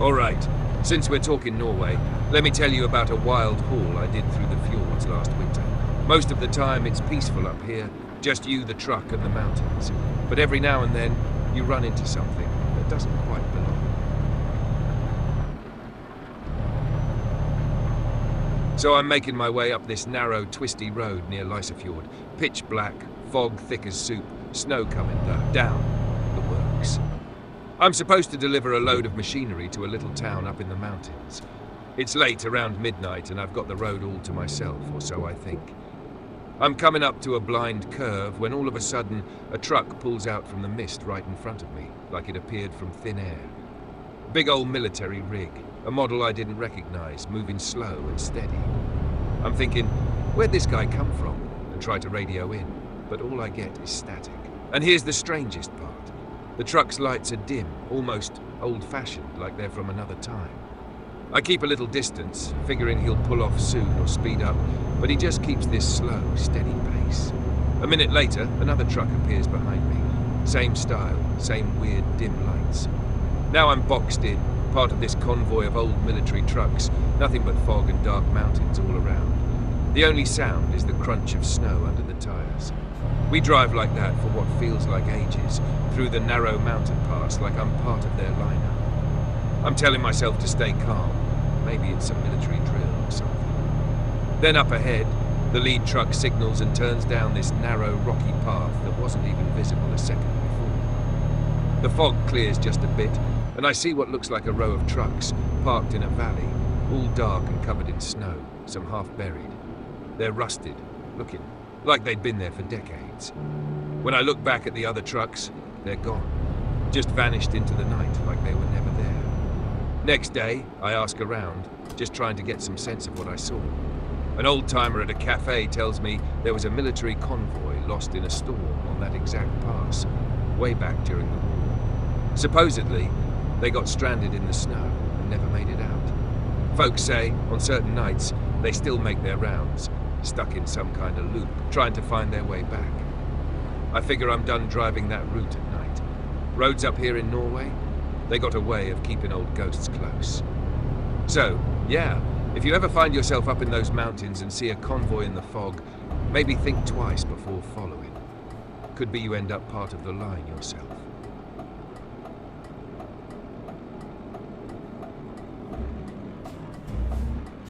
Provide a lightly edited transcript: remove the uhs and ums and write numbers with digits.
Alright, since we're talking Norway, let me tell you about a wild haul I did through the fjords last winter. Most of the time it's peaceful up here, just you, the truck and the mountains. But every now and then you run into something that doesn't quite belong. So I'm making my way up this narrow, twisty road near Lysefjord. Pitch black, fog thick as soup, snow coming down, the works. I'm supposed to deliver a load of machinery to a little town up in the mountains. It's late, around midnight, and I've got the road all to myself, or so I think. I'm coming up to a blind curve when all of a sudden a truck pulls out from the mist right in front of me, like it appeared from thin air. Big old military rig, a model I didn't recognize, moving slow and steady. I'm thinking, where'd this guy come from? And try to radio in, but all I get is static. And here's the strangest part. The truck's lights are dim, almost old-fashioned, like they're from another time. I keep a little distance, figuring he'll pull off soon or speed up, but he just keeps this slow, steady pace. A minute later, another truck appears behind me. Same style, same weird dim lights. Now I'm boxed in, part of this convoy of old military trucks, nothing but fog and dark mountains all around. The only sound is the crunch of snow under the tires. We drive like that for what feels like ages, through the narrow mountain pass like I'm part of their lineup. I'm telling myself to stay calm. Maybe it's a military drill or something. Then up ahead, the lead truck signals and turns down this narrow, rocky path that wasn't even visible a second before. The fog clears just a bit, and I see what looks like a row of trucks, parked in a valley, all dark and covered in snow, some half buried. They're rusted, looking like they'd been there for decades. When I look back at the other trucks, they're gone. Just vanished into the night like they were never there. Next day, I ask around, just trying to get some sense of what I saw. An old-timer at a cafe tells me there was a military convoy lost in a storm on that exact pass, way back during the war. Supposedly, they got stranded in the snow and never made it out. Folks say, on certain nights, they still make their rounds, stuck in some kind of loop, trying to find their way back. I figure I'm done driving that route at night. Roads up here in Norway, they got a way of keeping old ghosts close. So, yeah, if you ever find yourself up in those mountains and see a convoy in the fog, maybe think twice before following. Could be you end up part of the line yourself.